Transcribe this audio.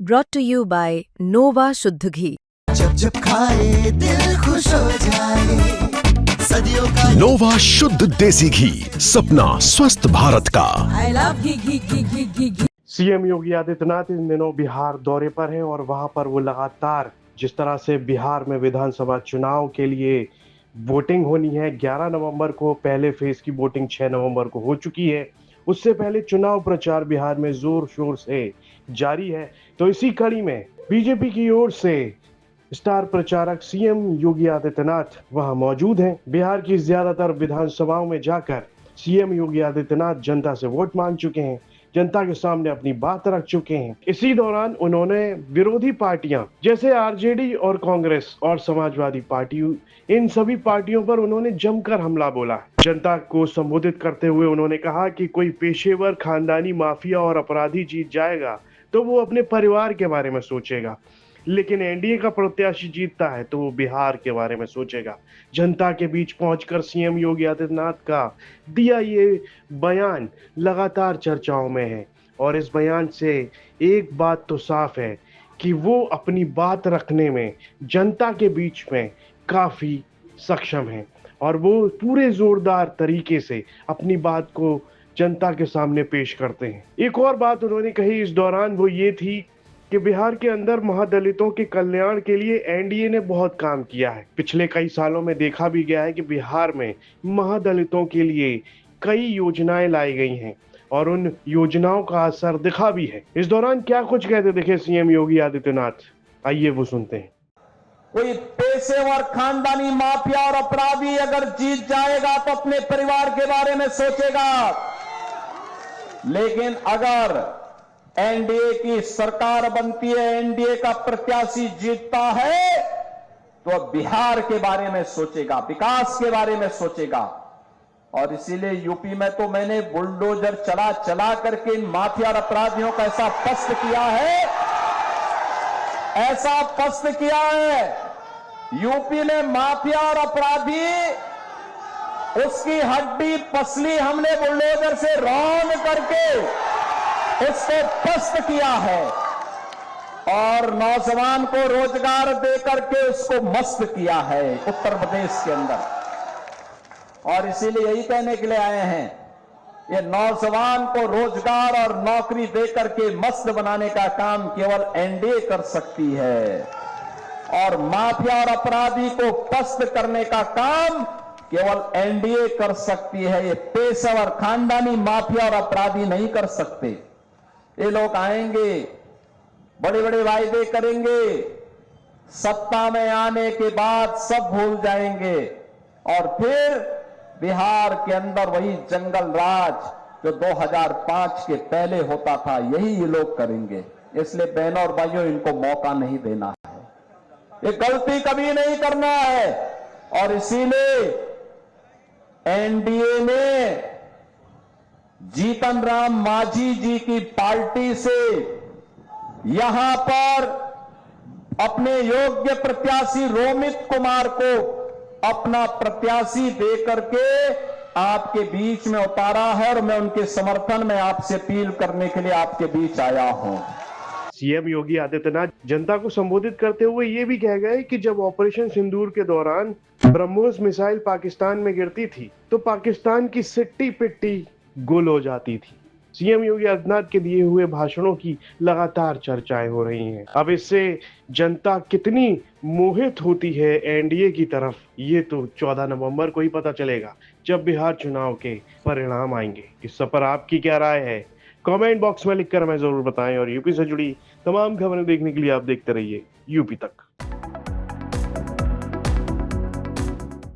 brought to you by Nova शुद्ध घी। जब जब खाए दिल खुश हो जाए, सदियों का नोवा शुद्ध देसी घी, सपना स्वस्थ भारत का। I love ghee. CM Yogi Adityanath इन दिनों बिहार दौरे पर हैं और वहां पर वो लगातार जिस तरह से बिहार में विधानसभा चुनाव के लिए वोटिंग होनी है, 11 नवंबर को पहले फेज की वोटिंग 6 नवंबर को हो चुकी है। उससे पहले चुनाव प्रचार बिहार में जोर शोर से जारी है। तो इसी कड़ी में बीजेपी की ओर से स्टार प्रचारक सीएम योगी आदित्यनाथ वहां मौजूद हैं। बिहार की ज्यादातर विधानसभाओं में जाकर सीएम योगी आदित्यनाथ जनता से वोट मांग चुके हैं, जनता के सामने अपनी बात रख चुके हैं। इसी दौरान उन्होंने विरोधी पार्टियां जैसे आरजेडी और कांग्रेस और समाजवादी पार्टी, इन सभी पार्टियों पर उन्होंने जमकर हमला बोला। जनता को संबोधित करते हुए उन्होंने कहा कि कोई पेशेवर खानदानी माफिया और अपराधी जीत जाएगा तो वो अपने परिवार के बारे में सोचेगा, लेकिन एनडीए का प्रत्याशी जीतता है तो वो बिहार के बारे में सोचेगा। जनता के बीच पहुंचकर सीएम योगी आदित्यनाथ का दिया ये बयान लगातार चर्चाओं में है और इस बयान से एक बात तो साफ है कि वो अपनी बात रखने में जनता के बीच में काफी सक्षम है और वो पूरे जोरदार तरीके से अपनी बात को जनता के सामने पेश करते हैं। एक और बात उन्होंने कही इस दौरान, वो ये थी कि बिहार के अंदर महादलितों के कल्याण के लिए एनडीए ने बहुत काम किया है। पिछले कई सालों में देखा भी गया है कि बिहार में महादलितों के लिए कई योजनाएं लाई गई हैं और उन योजनाओं का असर दिखा भी है। इस दौरान क्या कुछ कहते दिखे सीएम योगी आदित्यनाथ, आइए वो सुनते हैं। कोई पेशेवर खानदानी माफिया और अपराधी अगर जीत जाएगा तो अपने परिवार के बारे में सोचेगा, लेकिन अगर एनडीए की सरकार बनती है, एनडीए का प्रत्याशी जीतता है तो बिहार के बारे में सोचेगा, विकास के बारे में सोचेगा। और इसीलिए यूपी में तो मैंने बुलडोजर चला चला करके इन माफिया और अपराधियों का ऐसा पस्त किया है, ऐसा पस्त किया है। यूपी में माफिया और अपराधी, उसकी हड्डी पसली हमने बुलडोजर से रौंद करके उसको पस्त किया है और नौजवान को रोजगार देकर के उसको मस्त किया है उत्तर प्रदेश के अंदर। और इसीलिए यही कहने के लिए आए हैं, ये नौजवान को रोजगार और नौकरी देकर के मस्त बनाने का काम केवल एनडीए कर सकती है और माफिया और अपराधी को पस्त करने का काम केवल एनडीए कर सकती है। ये पेशेवर खानदानी माफिया और अपराधी नहीं कर सकते। ये लोग आएंगे, बड़े बड़े वायदे करेंगे, सत्ता में आने के बाद सब भूल जाएंगे और फिर बिहार के अंदर वही जंगल राज जो 2005 के पहले होता था, यही ये लोग करेंगे। इसलिए बहनों और भाइयों, इनको मौका नहीं देना है, ये गलती कभी नहीं करना है। और इसीलिए एनडीए ने जीतन राम मांझी जी की पार्टी से यहां पर अपने योग्य प्रत्याशी रोमित कुमार को अपना प्रत्याशी देकर के आपके बीच में उतारा है और मैं उनके समर्थन में आपसे अपील करने के लिए आपके बीच आया हूं। सीएम योगी आदित्यनाथ जनता को संबोधित करते हुए ये भी कह गए कि जब ऑपरेशन सिंदूर के दौरान ब्रह्मोस मिसाइल पाकिस्तान में गिरती थी तो पाकिस्तान की सिट्टी पिट्टी गुल हो जाती थी। सीएम योगी आदित्यनाथ के दिए हुए भाषणों की लगातार चर्चाएं हो रही हैं। अब इससे जनता कितनी मोहित होती है एनडीए की तरफ, ये तो 14 नवंबर को ही पता चलेगा जब बिहार चुनाव के परिणाम आएंगे। इस पर आपकी क्या राय है, कमेंट बॉक्स में लिखकर हमें जरूर बताएं और यूपी से जुड़ी तमाम खबरें देखने के लिए आप देखते रहिए यूपी तक।